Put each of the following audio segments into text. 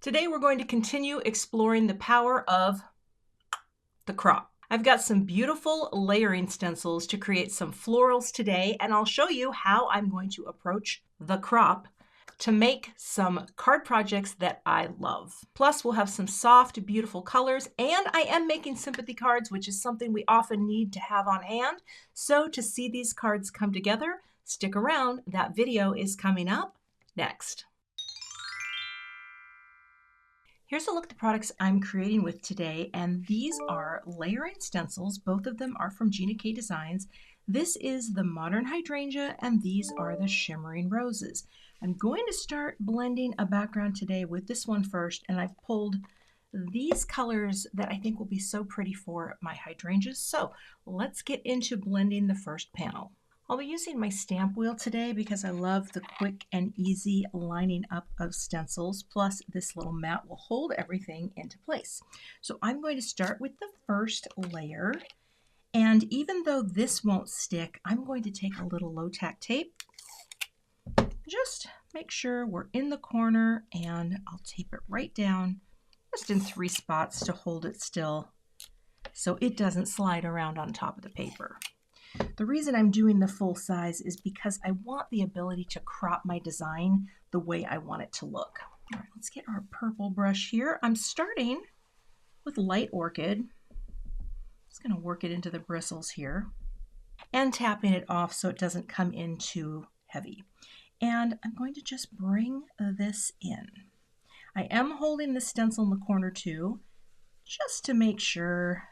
Today we're going to continue exploring the power of the crop. I've got some beautiful layering stencils to create some florals today, and I'll show you how I'm going to approach the crop to make some card projects that I love. Plus, we'll have some soft, beautiful colors, and I am making sympathy cards, which is something we often need to have on hand. So to see these cards come together, stick around. That video is coming up next. Here's a look at the products I'm creating with today, and these are layering stencils. Both of them are from Gina K Designs. This is the Modern Hydrangea, and these are the Shimmering Roses. I'm going to start blending a background today with this one first, and I've pulled these colors that I think will be so pretty for my hydrangeas. So let's get into blending the first panel. I'll be using my stamp wheel today because I love the quick and easy lining up of stencils. Plus, this little mat will hold everything into place. So I'm going to start with the first layer. And even though this won't stick, I'm going to take a little low-tack tape. Just make sure we're in the corner, and I'll tape it right down just in 3 spots to hold it still so it doesn't slide around on top of the paper. The reason I'm doing the full size is because I want the ability to crop my design the way I want it to look. All right, let's get our purple brush here. I'm starting with light orchid. Just going to work it into the bristles here and tapping it off so it doesn't come in too heavy. And I'm going to just bring this in. I am holding the stencil in the corner too, just to make sure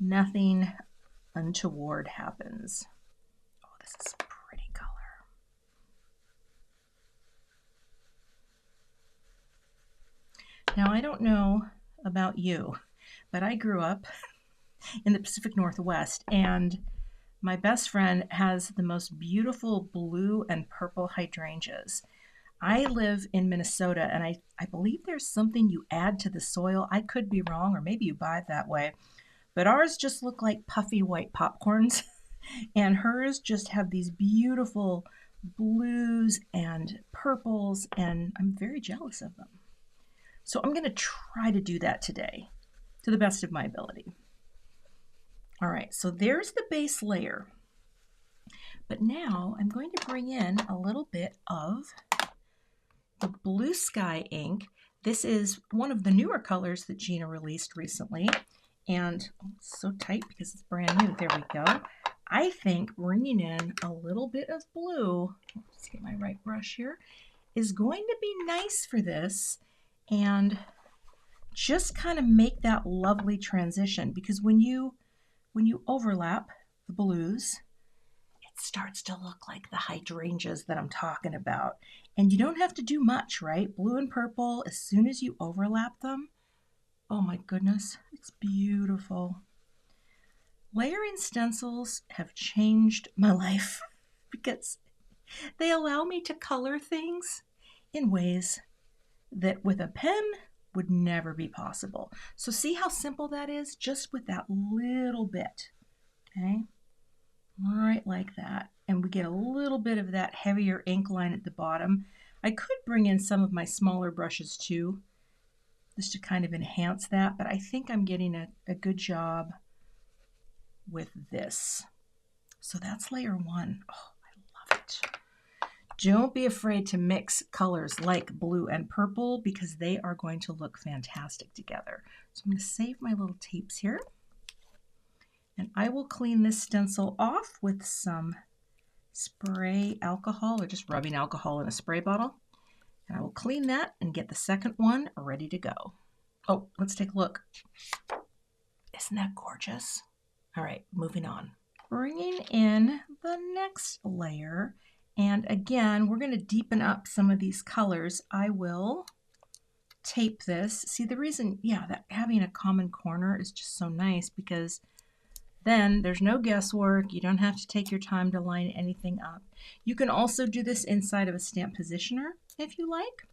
nothing untoward happens. Oh, this is a pretty color. Now, I don't know about you, but I grew up in the Pacific Northwest, and my best friend has the most beautiful blue and purple hydrangeas. I live in Minnesota, and I believe there's something you add to the soil. I could be wrong, or maybe you buy it that way. But ours just look like puffy white popcorns, and hers just have these beautiful blues and purples, and I'm very jealous of them. So I'm going to try to do that today to the best of my ability. All right, so there's the base layer. But now I'm going to bring in a little bit of the Blue Sky ink. This is one of the newer colors that Gina released recently. And it's so tight because it's brand new. There we go. I think bringing in a little bit of blue, let's get my right brush here, is going to be nice for this and just kind of make that lovely transition, because when you overlap the blues, it starts to look like the hydrangeas that I'm talking about. And you don't have to do much, right? Blue and purple, as soon as you overlap them, oh my goodness, it's beautiful. Layering stencils have changed my life because they allow me to color things in ways that with a pen would never be possible. So see how simple that is, just with that little bit, okay? Right like that. And we get a little bit of that heavier ink line at the bottom. I could bring in some of my smaller brushes too, just to kind of enhance that, but I think I'm getting a good job with this. So that's layer 1. Oh, I love it. Don't be afraid to mix colors like blue and purple because they are going to look fantastic together. So I'm going to save my little tapes here, and I will clean this stencil off with some spray alcohol, or just rubbing alcohol in a spray bottle. And I will clean that and get the second one ready to go. Oh, let's take a look. Isn't that gorgeous? All right, moving on. Bringing in the next layer. And again, we're going to deepen up some of these colors. I will tape this. See, the reason, that having a common corner is just so nice, because then there's no guesswork. You don't have to take your time to line anything up. You can also do this inside of a stamp positioner if you like.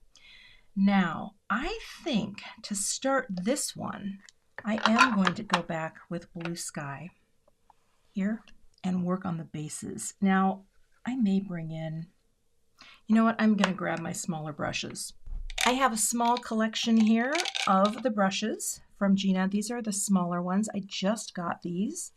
Now, I think to start this one, I am going to go back with Blue Sky here and work on the bases. Now, I may bring in, you know what, I'm going to grab my smaller brushes. I have a small collection here of the brushes from Gina. These are the smaller ones. I just got these.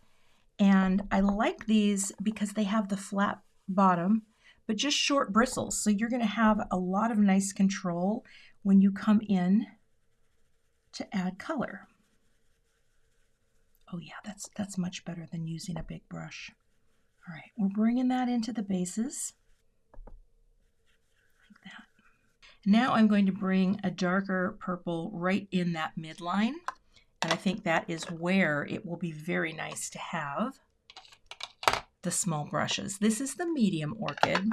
And I like these because they have the flat bottom, but just short bristles. So you're going to have a lot of nice control when you come in to add color. Oh yeah, that's much better than using a big brush. All right, we're bringing that into the bases like that. Now I'm going to bring a darker purple right in that midline. And I think that is where it will be very nice to have the small brushes. This is the medium orchid.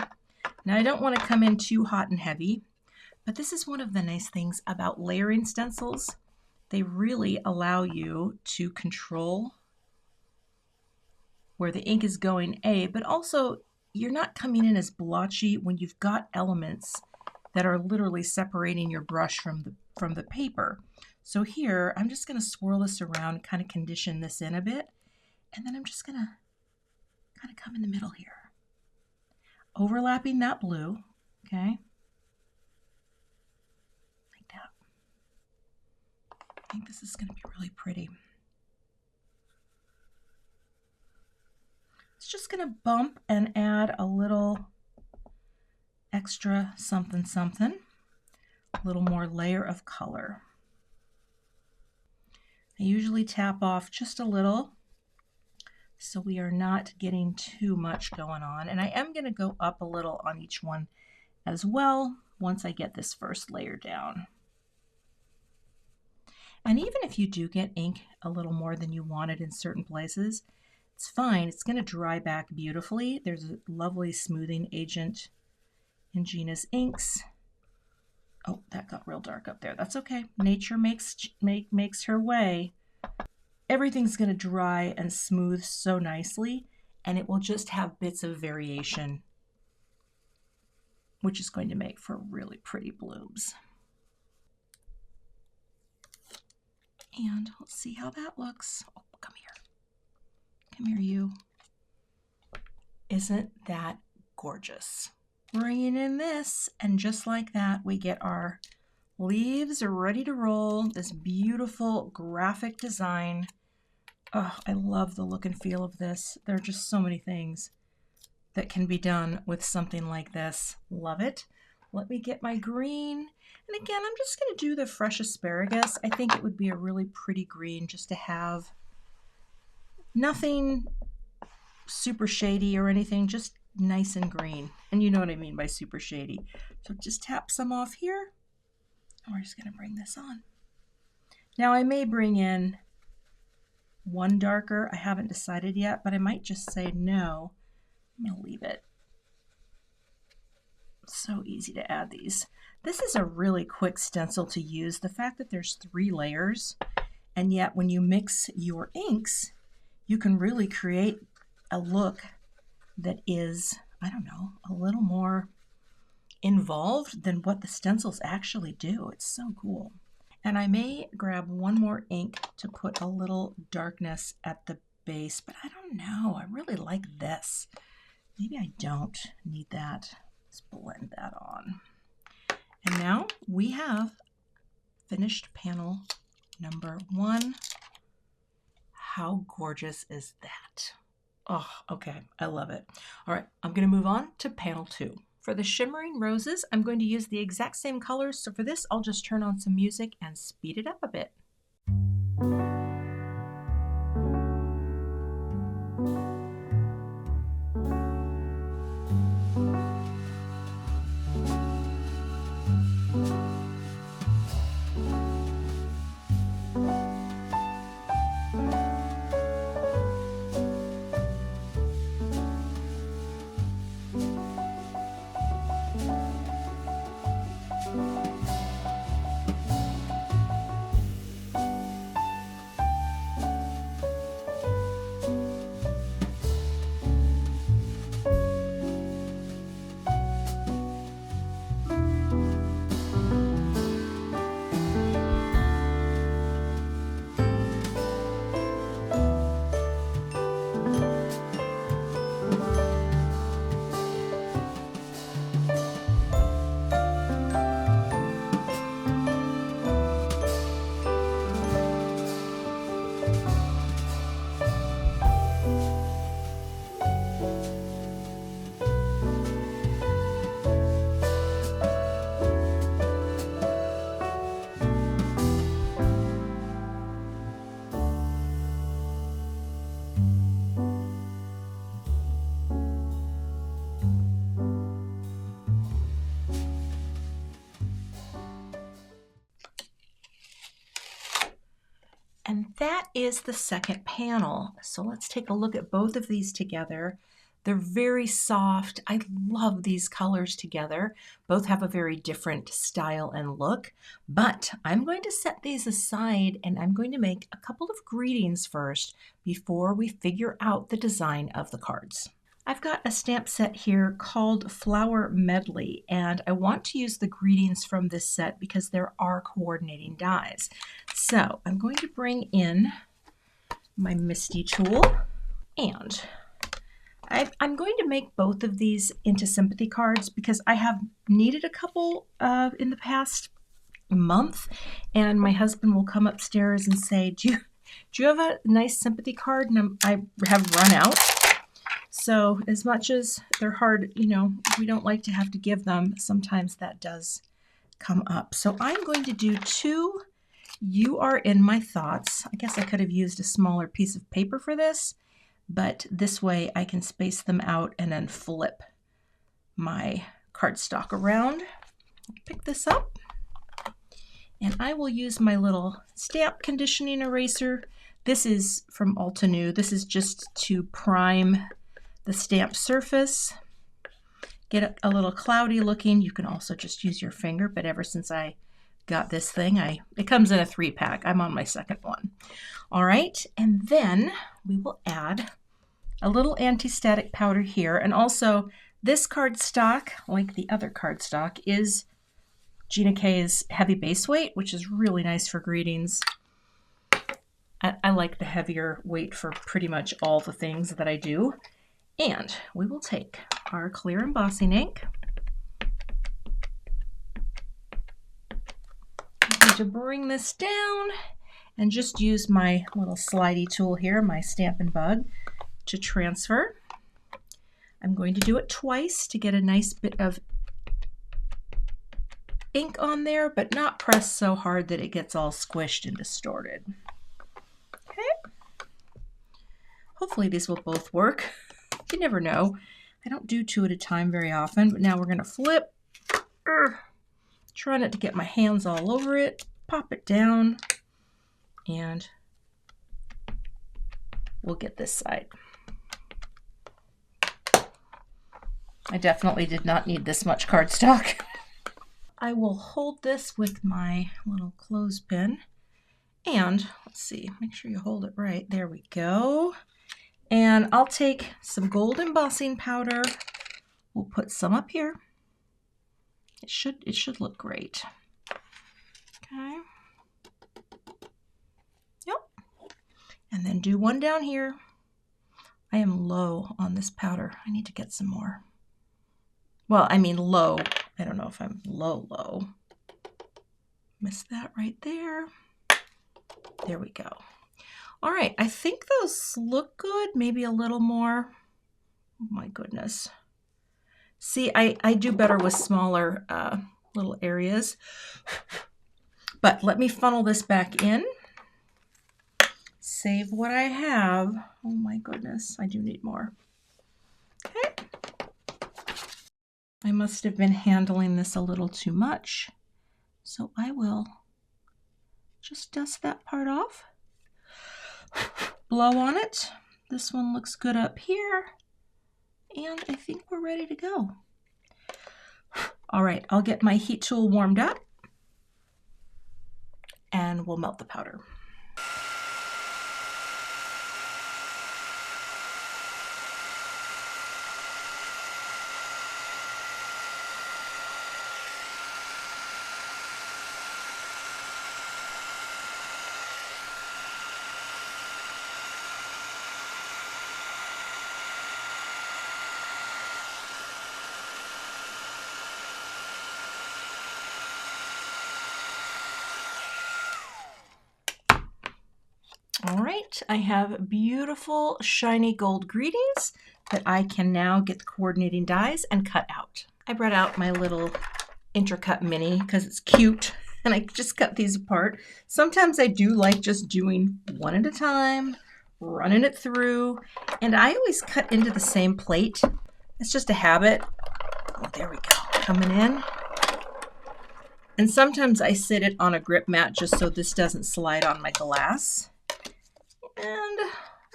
Now I don't want to come in too hot and heavy, but this is one of the nice things about layering stencils. They really allow you to control where the ink is going, but also you're not coming in as blotchy when you've got elements that are literally separating your brush from the paper. So here, I'm just going to swirl this around, kind of condition this in a bit, and then I'm just going to kind of come in the middle here, overlapping that blue, okay, like that. I think this is going to be really pretty. It's just going to bump and add a little extra something something, a little more layer of color. I usually tap off just a little so we are not getting too much going on. And I am going to go up a little on each one as well once I get this first layer down. And even if you do get ink a little more than you wanted in certain places, it's fine. It's going to dry back beautifully. There's a lovely smoothing agent in Gina's inks. Oh, that got real dark up there. That's okay. Nature makes her way. Everything's going to dry and smooth so nicely, and it will just have bits of variation, which is going to make for really pretty blooms. And let's see how that looks. Oh, come here. Come here, you. Isn't that gorgeous? Bringing in this, and just like that, we get our leaves ready to roll. This beautiful graphic design. Oh, I love the look and feel of this. There are just so many things that can be done with something like this. Love it. Let me get my green. And again, I'm just going to do the fresh asparagus. I think it would be a really pretty green just to have nothing super shady or anything, just nice and green. And you know what I mean by super shady. So just tap some off here. And we're just going to bring this on. Now I may bring in one darker. I haven't decided yet, but I might just say no. I'm going to leave it. So easy to add these. This is a really quick stencil to use. The fact that there's 3 layers, and yet when you mix your inks, you can really create a look that is, I don't know, a little more involved than what the stencils actually do. It's so cool. And I may grab one more ink to put a little darkness at the base, but I don't know. I really like this. Maybe I don't need that. Let's blend that on. And now we have finished panel number 1. How gorgeous is that? Oh, okay. I love it. All right, I'm going to move on to panel 2. For the shimmering roses, I'm going to use the exact same colors. So for this, I'll just turn on some music and speed it up a bit. And that is the second panel. So let's take a look at both of these together. They're very soft. I love these colors together. Both have a very different style and look, but I'm going to set these aside and I'm going to make a couple of greetings first before we figure out the design of the cards. I've got a stamp set here called Flower Medley, and I want to use the greetings from this set because there are coordinating dies. So I'm going to bring in my Misty tool, and I'm going to make both of these into sympathy cards because I have needed a couple in the past month, and my husband will come upstairs and say, do you have a nice sympathy card? And I have run out. So as much as they're hard, you know, we don't like to have to give them, sometimes that does come up. So I'm going to do 2 You Are In My Thoughts. I guess I could have used a smaller piece of paper for this, but this way I can space them out and then flip my cardstock around. Pick this up, and I will use my little stamp conditioning eraser. This is from Altenew. This is just to prime the stamp surface, get it a little cloudy looking. You can also just use your finger, but ever since I got this thing, it comes in a 3-pack. I'm on my second one. All right, and then we will add a little anti-static powder here, and also this cardstock, like the other cardstock, is Gina K's heavy base weight, which is really nice for greetings. I like the heavier weight for pretty much all the things that I do. And we will take our clear embossing ink. I'm going to bring this down and just use my little slidey tool here, my Stampin' Bug, to transfer. I'm going to do it twice to get a nice bit of ink on there, but not press so hard that it gets all squished and distorted. Okay. Hopefully these will both work. You never know. I don't do 2 at a time very often, but now we're going to flip. Try not to get my hands all over it. Pop it down, and we'll get this side. I definitely did not need this much cardstock. I will hold this with my little clothespin, and let's see, make sure you hold it right. There we go. And I'll take some gold embossing powder. We'll put some up here. It should look great. Okay. Yep. And then do one down here. I am low on this powder. I need to get some more. Well, I mean low. I don't know if I'm low. Missed that right there. There we go. All right, I think those look good, maybe a little more. Oh my goodness. See, I do better with smaller little areas. But let me funnel this back in. Save what I have. Oh my goodness, I do need more. Okay. I must have been handling this a little too much. So I will just dust that part off. Blow on it. This one looks good up here. And I think we're ready to go. All right, I'll get my heat tool warmed up and we'll melt the powder. All right, I have beautiful shiny gold greetings that I can now get the coordinating dies and cut out. I brought out my little intercut mini because it's cute and I just cut these apart. Sometimes I do like just doing one at a time, running it through, and I always cut into the same plate. It's just a habit. Oh, there we go, coming in. And sometimes I sit it on a grip mat just so this doesn't slide on my glass. And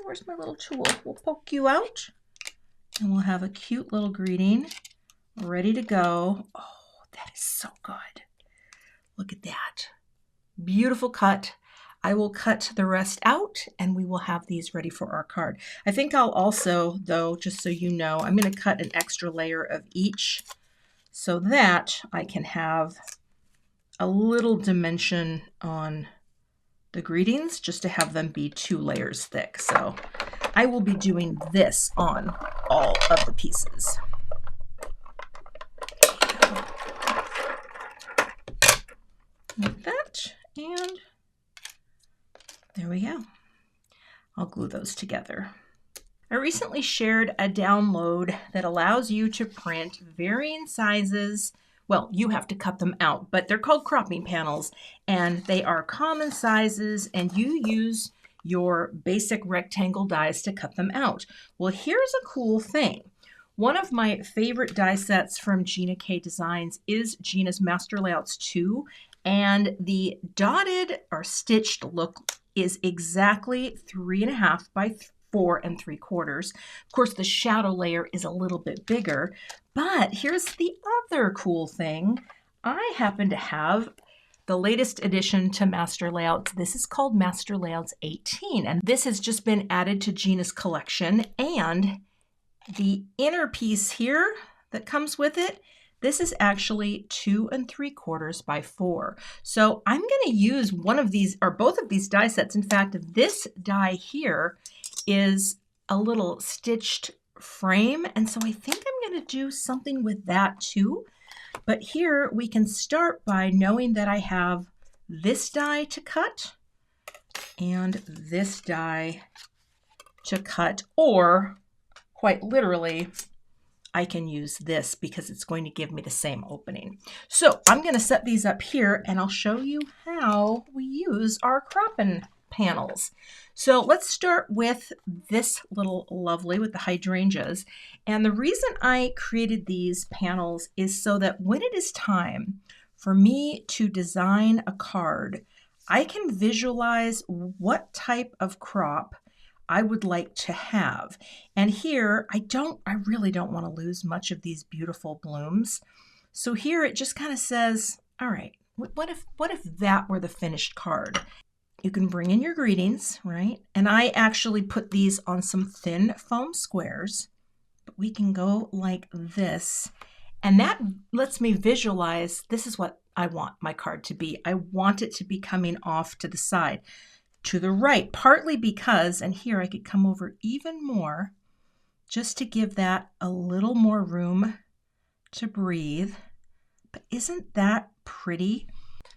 where's my little tool? We'll poke you out and we'll have a cute little greeting ready to go. Oh, that is so good. Look at that. Beautiful cut. I will cut the rest out and we will have these ready for our card. I think I'll also, though, just so you know, I'm going to cut an extra layer of each so that I can have a little dimension on the greetings, just to have them be 2 layers thick. So I will be doing this on all of the pieces. Like that, and there we go. I'll glue those together. I recently shared a download that allows you to print varying sizes. Well, you have to cut them out, but they're called cropping panels, and they are common sizes, and you use your basic rectangle dies to cut them out. Well, here's a cool thing. One of my favorite die sets from Gina K Designs is Gina's Master Layouts 2, and the dotted or stitched look is exactly 3.5 by 4 3/4. Of course, the shadow layer is a little bit bigger, but here's the other cool thing. I happen to have the latest addition to Master Layouts. This is called Master Layouts 18, and this has just been added to Gina's collection. And the inner piece here that comes with it, this is actually 2 3/4 by 4. So I'm going to use one of these or both of these die sets. In fact, this die here is a little stitched frame, and so I think I'm going to do something with that too. But here we can start by knowing that I have this die to cut and this die to cut, or quite literally, I can use this because it's going to give me the same opening. So I'm going to set these up here and I'll show you how we use our cropping panels. So let's start with this little lovely with the hydrangeas. And the reason I created these panels is so that when it is time for me to design a card, I can visualize what type of crop I would like to have. And here, I really don't want to lose much of these beautiful blooms. So here it just kind of says, all right, what if that were the finished card? You can bring in your greetings, right? And I actually put these on some thin foam squares, but we can go like this. And that lets me visualize, this is what I want my card to be. I want it to be coming off to the side, to the right, partly because, and here I could come over even more, just to give that a little more room to breathe. But isn't that pretty?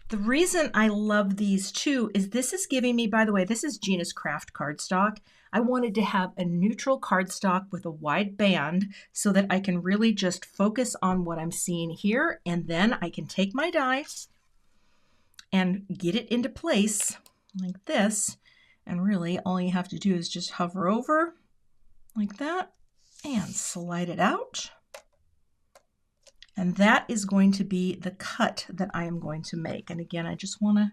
The reason I love these too is this is giving me, by the way, this is Gina's Craft cardstock. I wanted to have a neutral cardstock with a wide band so that I can really just focus on what I'm seeing here, and then I can take my die and get it into place like this, and really all you have to do is just hover over like that and slide it out. And that is going to be the cut that I am going to make. And again, I just want to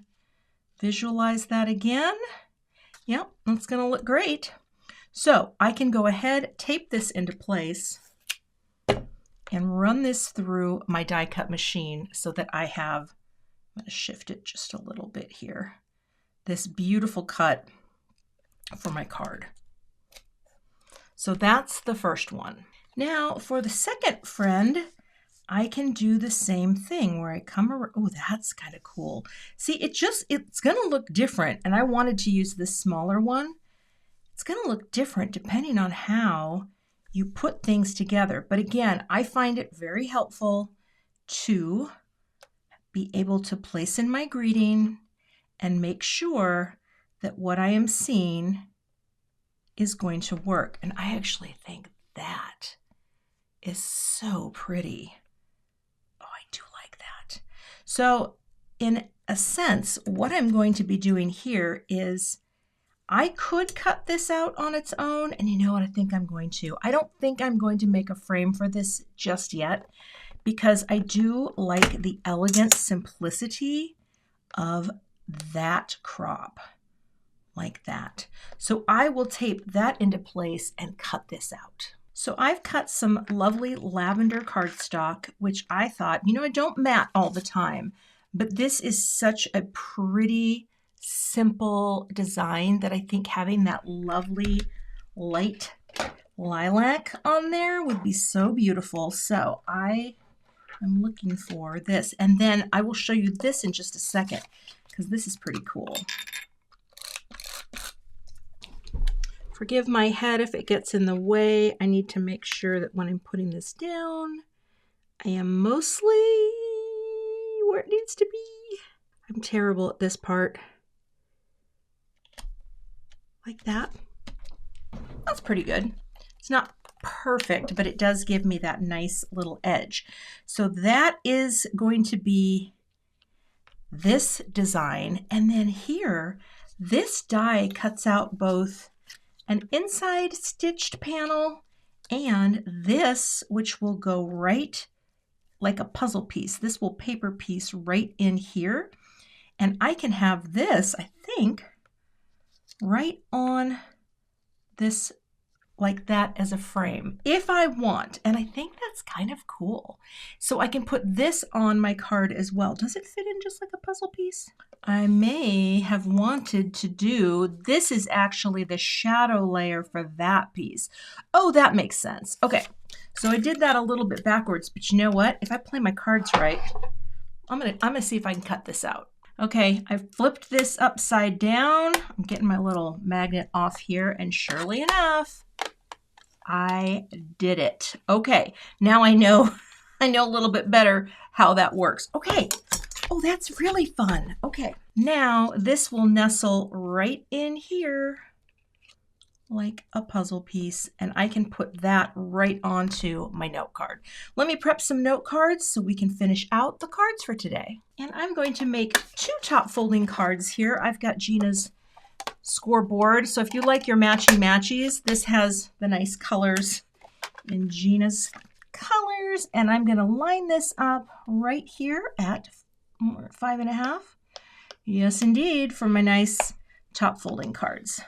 visualize that again. Yep, that's going to look great. So I can go ahead, tape this into place, and run this through my die cut machine so that I have, I'm going to shift it just a little bit here, this beautiful cut for my card. So that's the first one. Now for the second friend, I can do the same thing where I come around. Oh, that's kind of cool. See, it's going to look different. And I wanted to use this smaller one. It's going to look different depending on how you put things together. But again, I find it very helpful to be able to place in my greeting and make sure that what I am seeing is going to work. And I actually think that is so pretty. So in a sense, what I'm going to be doing here is I could cut this out on its own, and you know what, I think I'm going to. I don't think I'm going to make a frame for this just yet because I do like the elegant simplicity of that crop. like that. So I will tape that into place and cut this out. So I've cut some lovely lavender cardstock, which I thought, you know, I don't mat all the time, but this is such a pretty, simple design that I think having that lovely light lilac on there would be so beautiful. So I'm looking for this, and then I will show you this in just a second because this is pretty cool. Forgive my head if it gets in the way. I need to make sure that when I'm putting this down, I am mostly where it needs to be. I'm terrible at this part. Like that. That's pretty good. It's not perfect, but it does give me that nice little edge. So that is going to be this design. And then here, this die cuts out both an inside stitched panel and this, which will go right like a puzzle piece. This will paper piece right in here. And I can have this, I think, right on this like that as a frame if I want. And I think that's kind of cool. So I can put this on my card as well. Does it fit in just like a puzzle piece? I may have wanted to do, this is actually the shadow layer for that piece. Oh, that makes sense. Okay, so I did that a little bit backwards, but you know what? If I play my cards right, I'm gonna see if I can cut this out. Okay, I've flipped this upside down. I'm getting my little magnet off here, and surely enough, I did it. Okay, now I know a little bit better how that works. Okay, oh, that's really fun. Okay, now this will nestle right in here like a puzzle piece, and I can put that right onto my note card. Let me prep some note cards so we can finish out the cards for today. And I'm going to make 2 top folding cards here. I've got Gina's scoreboard. So if you like your matchy matchies, this has the nice colors in Gina's colors. And I'm going to line this up right here at 5.5. Yes, indeed, for my nice top folding cards.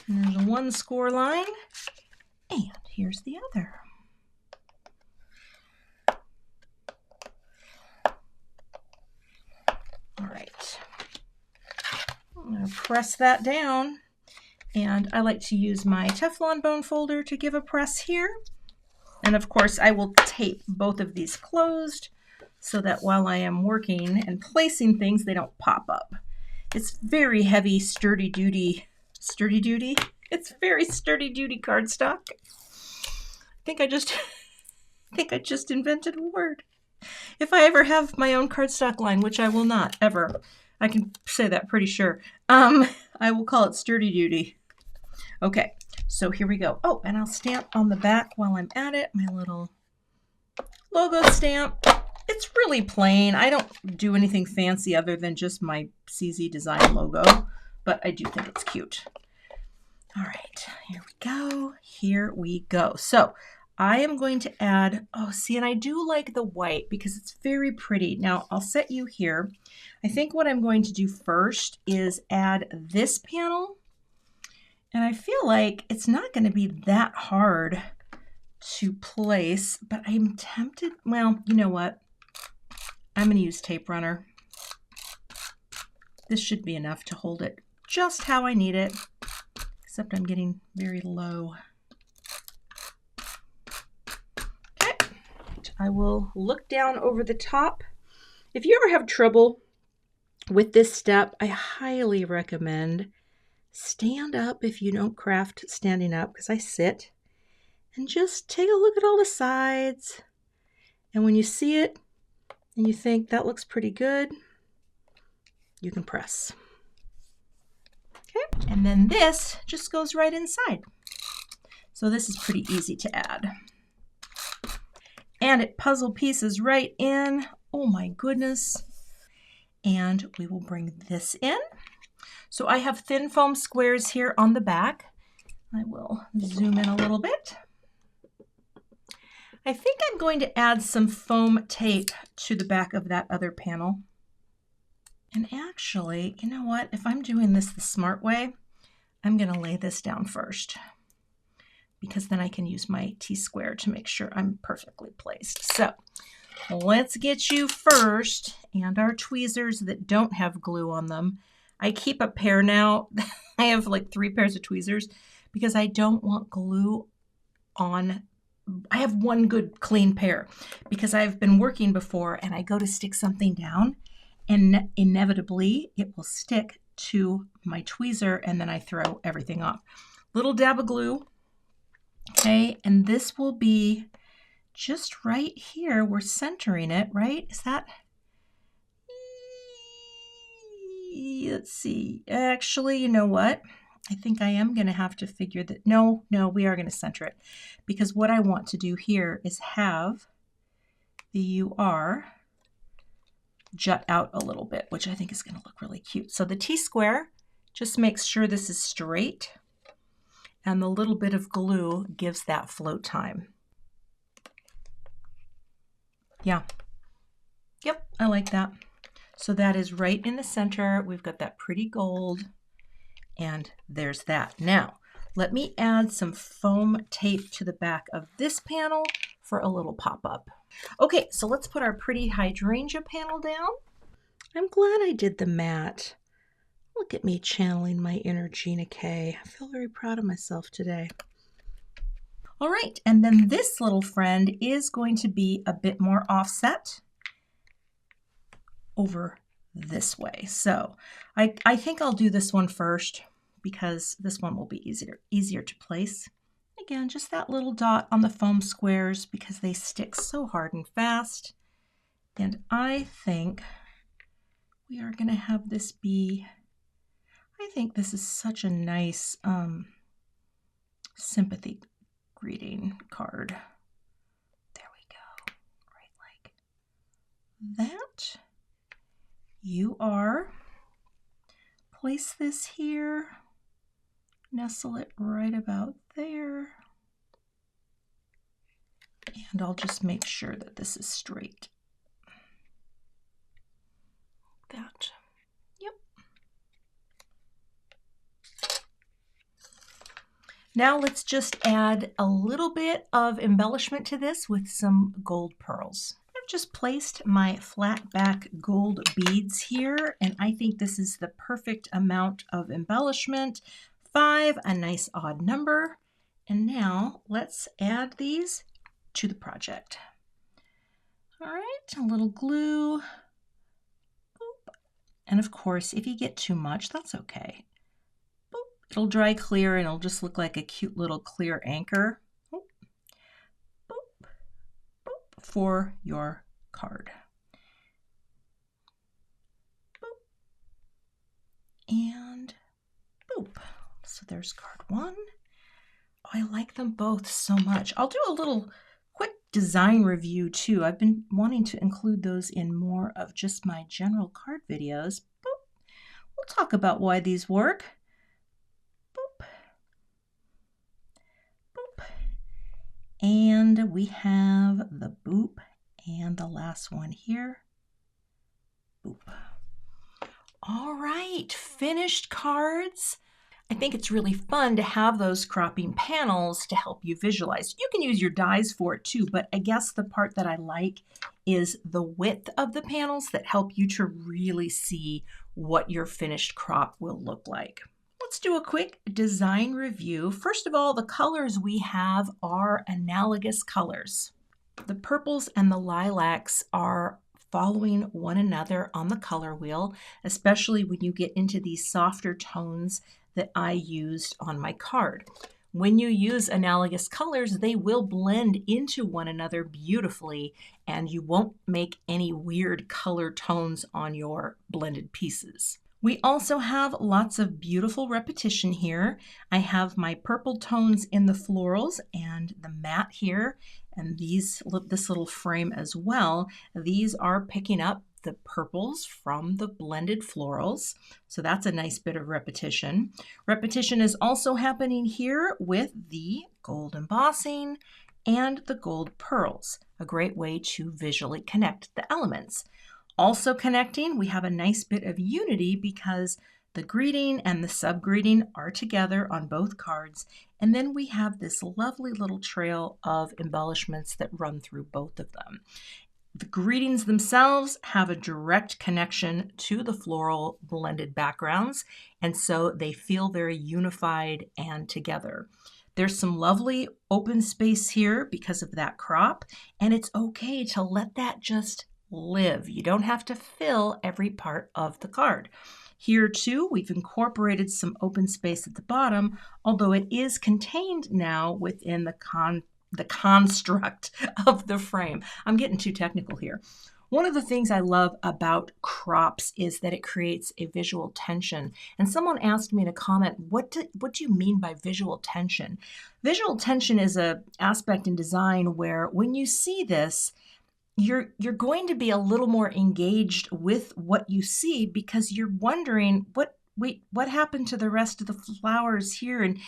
And there's one score line, and here's the other. All right, I'm going to press that down, and I like to use my Teflon bone folder to give a press here. And of course, I will tape both of these closed so that while I am working and placing things, they don't pop up. It's very heavy, sturdy duty. It's very sturdy duty cardstock. I think I just invented a word. If I ever have my own cardstock line, which I will not ever, I can say that pretty sure. I will call it sturdy duty. Okay, so here we go. Oh, and I'll stamp on the back while I'm at it, my little logo stamp. It's really plain. I don't do anything fancy other than just my CZ Design logo, but I do think it's cute. All right, here we go. Here we go. So I am going to add, oh, see, and I do like the white because it's very pretty. Now I'll set you here. I think what I'm going to do first is add this panel. And I feel like it's not going to be that hard to place, but I'm tempted. Well, you know what? I'm going to use tape runner. This should be enough to hold it just how I need it, except I'm getting very low. Okay, I will look down over the top. If you ever have trouble with this step, I highly recommend stand up if you don't craft standing up, because I sit, and just take a look at all the sides. And when you see it and you think that looks pretty good, you can press. Okay, and then this just goes right inside. So this is pretty easy to add. And it puzzle pieces right in. Oh my goodness. And we will bring this in. So I have thin foam squares here on the back. I will zoom in a little bit. I think I'm going to add some foam tape to the back of that other panel. And actually, you know what? If I'm doing this the smart way, I'm going to lay this down first, because then I can use my T-square to make sure I'm perfectly placed. So let's get you first, and our tweezers that don't have glue on them. I keep a pair now. I have like 3 pairs of tweezers because I don't want glue on. I have one good clean pair because I've been working before and I go to stick something down and inevitably it will stick to my tweezer and then I throw everything off. Little dab of glue. Okay, and this will be just right here. We're centering it, right? Is that? Let's see. Actually, you know what? I think I am going to have to figure that. No, we are going to center it, because what I want to do here is have the UR jut out a little bit, which I think is going to look really cute. So the T-square just makes sure this is straight, and the little bit of glue gives that float time. Yeah. Yep, I like that. So that is right in the center. We've got that pretty gold, and there's that. Now, let me add some foam tape to the back of this panel for a little pop-up. Okay, so let's put our pretty hydrangea panel down. I'm glad I did the matte. Look at me channeling my inner Gina K. I feel very proud of myself today. All right, and then this little friend is going to be a bit more offset over this way. So I think I'll do this one first because this one will be easier to place. Again, just that little dot on the foam squares because they stick so hard and fast. And I think we are going to have this be, I think this is such a nice sympathy greeting card. There we go, right like that. You are, place this here, nestle it right about there, and I'll just make sure that this is straight. That. Yep. Now let's just add a little bit of embellishment to this with some gold pearls. I've just placed my flat back gold beads here, and I think this is the perfect amount of embellishment. 5, a nice odd number. And now let's add these to the project. All right, a little glue. Boop. And of course, if you get too much, that's okay. Boop. It'll dry clear and it'll just look like a cute little clear anchor. Boop. Boop. Boop. For your card. Boop. And boop. So there's card 1. Oh, I like them both so much. I'll do a little quick design review too. I've been wanting to include those in more of just my general card videos. Boop. We'll talk about why these work. Boop. Boop. And we have the boop and the last one here. Boop. All right, finished cards. I think it's really fun to have those cropping panels to help you visualize. You can use your dies for it too, but I guess the part that I like is the width of the panels that help you to really see what your finished crop will look like. Let's do a quick design review. First of all, the colors we have are analogous colors. The purples and the lilacs are following one another on the color wheel, especially when you get into these softer tones that I used on my card. When you use analogous colors, they will blend into one another beautifully, and you won't make any weird color tones on your blended pieces. We also have lots of beautiful repetition here. I have my purple tones in the florals and the matte here, and this little frame as well. These are picking up the purples from the blended florals. So that's a nice bit of repetition. Repetition is also happening here with the gold embossing and the gold pearls, a great way to visually connect the elements. Also connecting, we have a nice bit of unity because the greeting and the sub-greeting are together on both cards. And then we have this lovely little trail of embellishments that run through both of them. The greetings themselves have a direct connection to the floral blended backgrounds, and so they feel very unified and together. There's some lovely open space here because of that crop, and it's okay to let that just live. You don't have to fill every part of the card. Here too, we've incorporated some open space at the bottom, although it is contained now within the construct of the frame. I'm getting too technical here. One of the things I love about crops is that it creates a visual tension. And someone asked me in a comment, what do you mean by visual tension? Visual tension is an aspect in design where when you see this, you're going to be a little more engaged with what you see because you're wondering, what happened to the rest of the flowers here? And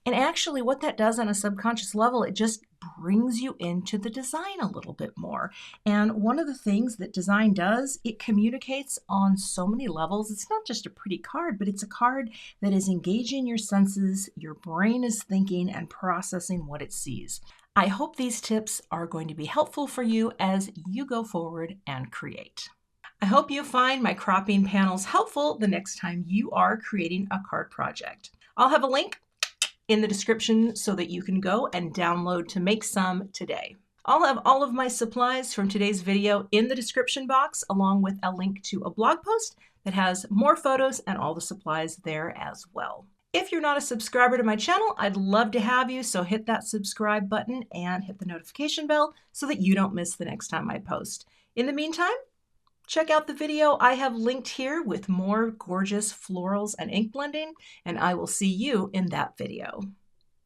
actually what that does on a subconscious level, it just brings you into the design a little bit more. And one of the things that design does, it communicates on so many levels. It's not just a pretty card, but it's a card that is engaging your senses. Your brain is thinking and processing what it sees. I hope these tips are going to be helpful for you as you go forward and create. I hope you find my cropping panels helpful the next time you are creating a card project. I'll have a link in the description so that you can go and download to make some today. I'll have all of my supplies from today's video in the description box, along with a link to a blog post that has more photos and all the supplies there as well. If you're not a subscriber to my channel, I'd love to have you, so hit that subscribe button and hit the notification bell so that you don't miss the next time I post. In the meantime, check out the video I have linked here with more gorgeous florals and ink blending, and I will see you in that video.